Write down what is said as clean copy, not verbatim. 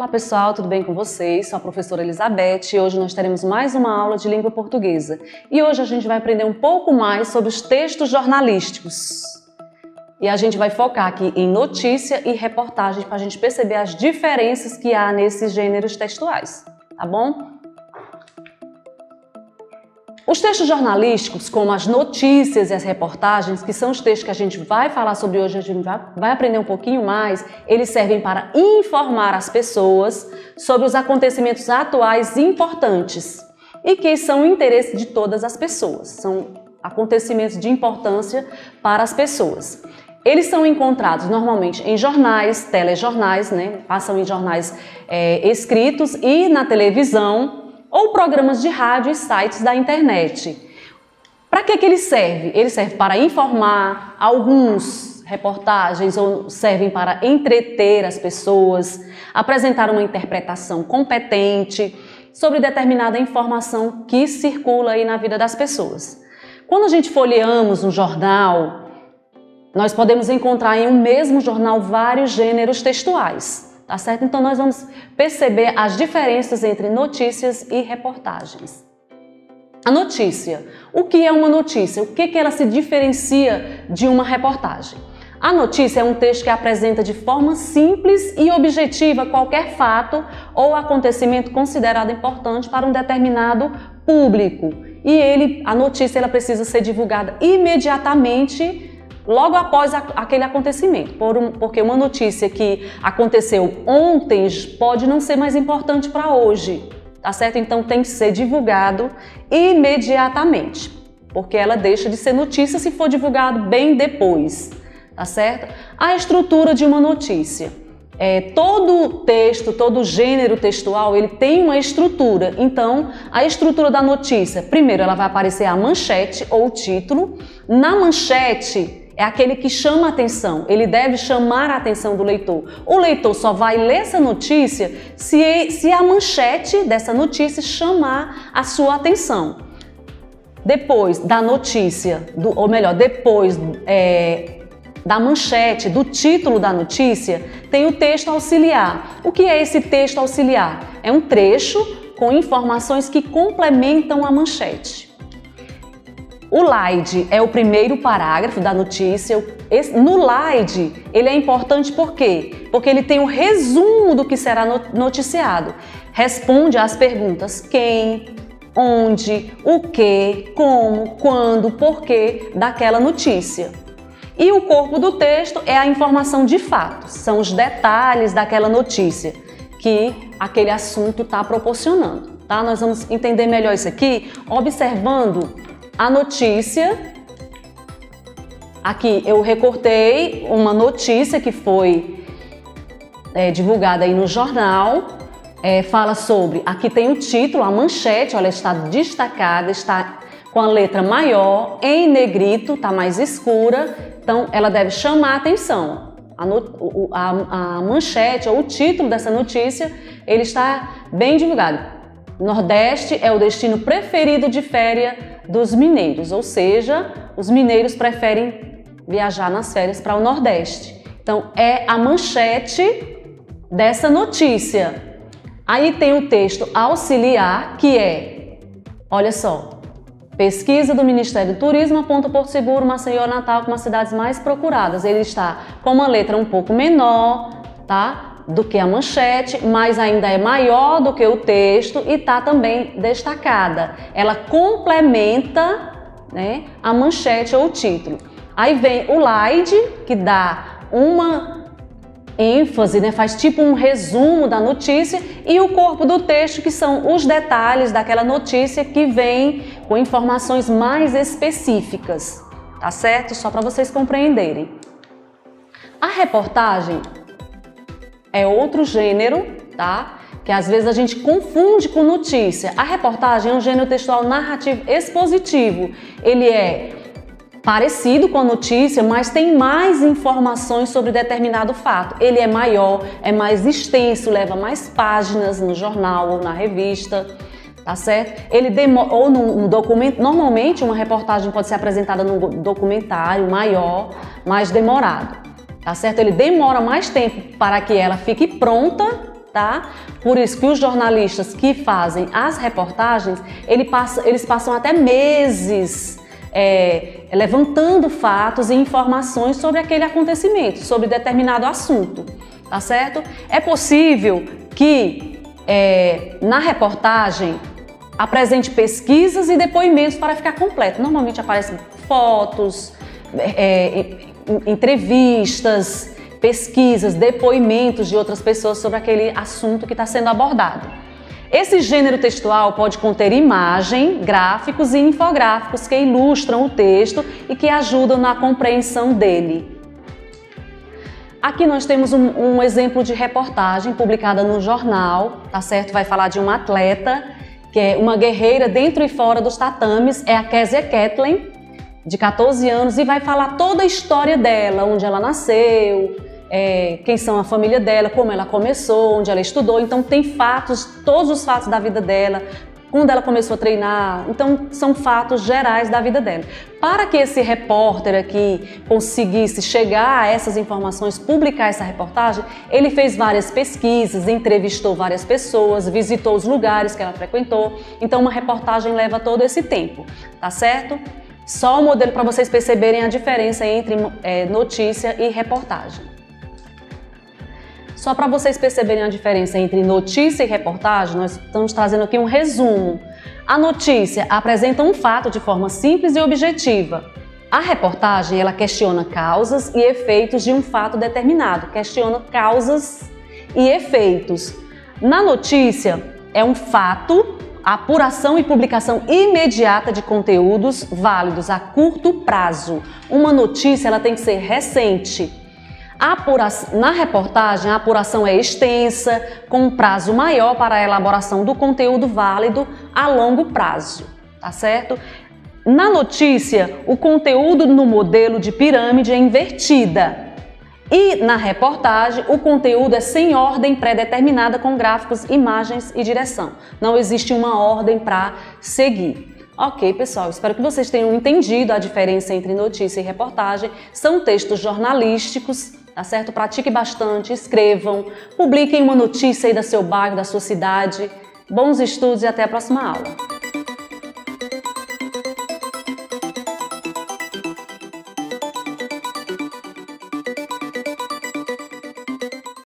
Olá pessoal, tudo bem com vocês? Sou a professora Elizabeth e hoje nós teremos mais uma aula de língua portuguesa. E hoje a gente vai aprender um pouco mais sobre os textos jornalísticos. E a gente vai focar aqui em notícia e reportagem para a gente perceber as diferenças que há nesses gêneros textuais, tá bom? Os textos jornalísticos, como as notícias e as reportagens, que são os textos que a gente vai falar sobre hoje, a gente vai aprender um pouquinho mais, eles servem para informar as pessoas sobre os acontecimentos atuais importantes e que são interesse de todas as pessoas, são acontecimentos de importância para as pessoas. Eles são encontrados normalmente em jornais, telejornais, passam em jornais escritos e na televisão, ou programas de rádio e sites da internet. Para que ele serve? Ele serve para informar, alguns reportagens ou servem para entreter as pessoas, apresentar uma interpretação competente sobre determinada informação que circula aí na vida das pessoas. Quando a gente folheamos um jornal, nós podemos encontrar em um mesmo jornal vários gêneros textuais. Tá certo? Então nós vamos perceber as diferenças entre notícias e reportagens. A notícia. O que é uma notícia? O que ela se diferencia de uma reportagem? A notícia é um texto que apresenta de forma simples e objetiva qualquer fato ou acontecimento considerado importante para um determinado público. E a notícia ela precisa ser divulgada imediatamente logo após aquele acontecimento, porque uma notícia que aconteceu ontem pode não ser mais importante para hoje, tá certo? Então tem que ser divulgado imediatamente, porque ela deixa de ser notícia se for divulgado bem depois, tá certo? A estrutura de uma notícia. Todo texto, todo gênero textual, ele tem uma estrutura. Então, a estrutura da notícia, primeiro ela vai aparecer a manchete ou o título. Na manchete, é aquele que chama a atenção, ele deve chamar a atenção do leitor. O leitor só vai ler essa notícia se a manchete dessa notícia chamar a sua atenção. Depois da notícia, depois da manchete, do título da notícia, tem o texto auxiliar. O que é esse texto auxiliar? É um trecho com informações que complementam a manchete. O slide é o primeiro parágrafo da notícia. No slide, ele é importante por quê? Porque ele tem um resumo do que será noticiado. Responde às perguntas quem, onde, o que, como, quando, porquê daquela notícia. E o corpo do texto é a informação de fato, são os detalhes daquela notícia que aquele assunto está proporcionando. Tá? Nós vamos entender melhor isso aqui observando a notícia. Aqui eu recortei uma notícia que foi divulgada aí no jornal. Fala sobre, aqui tem o título, a manchete, olha, está destacada, está com a letra maior, em negrito, está mais escura, então ela deve chamar a atenção. A manchete ou o título dessa notícia, ele está bem divulgado. Nordeste é o destino preferido de férias dos mineiros, ou seja, os mineiros preferem viajar nas férias para o Nordeste. Então, é a manchete dessa notícia. Aí tem o texto auxiliar, que é, olha só, pesquisa do Ministério do Turismo aponta Porto Seguro, Maceió, Natal como as cidades mais procuradas. Ele está com uma letra um pouco menor, tá? Do que a manchete, mas ainda é maior do que o texto e está também destacada. Ela complementa, a manchete ou o título. Aí vem o slide, que dá uma ênfase, faz tipo um resumo da notícia, e o corpo do texto, que são os detalhes daquela notícia que vem com informações mais específicas, tá certo? Só para vocês compreenderem. A reportagem é outro gênero, tá? Que às vezes a gente confunde com notícia. A reportagem é um gênero textual narrativo expositivo. Ele é parecido com a notícia, mas tem mais informações sobre determinado fato. Ele é maior, é mais extenso, leva mais páginas no jornal ou na revista, tá certo? Ele ou num documento. Normalmente uma reportagem pode ser apresentada num documentário maior, mais demorado. Tá certo? Ele demora mais tempo para que ela fique pronta tá? Por isso que os jornalistas que fazem as reportagens, eles passam até meses levantando fatos e informações sobre aquele acontecimento, sobre determinado assunto, tá certo? É possível que na reportagem apresente pesquisas e depoimentos para ficar completo. Normalmente aparecem fotos, entrevistas, pesquisas, depoimentos de outras pessoas sobre aquele assunto que está sendo abordado. Esse gênero textual pode conter imagem, gráficos e infográficos que ilustram o texto e que ajudam na compreensão dele. Aqui nós temos um exemplo de reportagem publicada no jornal, tá certo? Vai falar de uma atleta, que é uma guerreira dentro e fora dos tatames, é a Kezia Kathleen, de 14 anos, e vai falar toda a história dela, onde ela nasceu, quem são a família dela, como ela começou, onde ela estudou. Então tem fatos, todos os fatos da vida dela, quando ela começou a treinar. Então são fatos gerais da vida dela. Para que esse repórter aqui conseguisse chegar a essas informações, publicar essa reportagem, ele fez várias pesquisas, entrevistou várias pessoas, visitou os lugares que ela frequentou. Então uma reportagem leva todo esse tempo, tá certo? Só o modelo para vocês perceberem a diferença entre notícia e reportagem. Só para vocês perceberem a diferença entre notícia e reportagem, nós estamos trazendo aqui um resumo. A notícia apresenta um fato de forma simples e objetiva. A reportagem, ela questiona causas e efeitos de um fato determinado, questiona causas e efeitos. Na notícia, é um fato, a apuração e publicação imediata de conteúdos válidos a curto prazo. Uma notícia, ela tem que ser recente. Na reportagem, a apuração é extensa, com um prazo maior para a elaboração do conteúdo válido a longo prazo, tá certo? Na notícia, o conteúdo no modelo de pirâmide é invertida. E na reportagem, o conteúdo é sem ordem pré-determinada com gráficos, imagens e direção. Não existe uma ordem para seguir. Ok, pessoal, espero que vocês tenham entendido a diferença entre notícia e reportagem. São textos jornalísticos, tá certo? Pratique bastante, escrevam, publiquem uma notícia aí do seu bairro, da sua cidade. Bons estudos e até a próxima aula.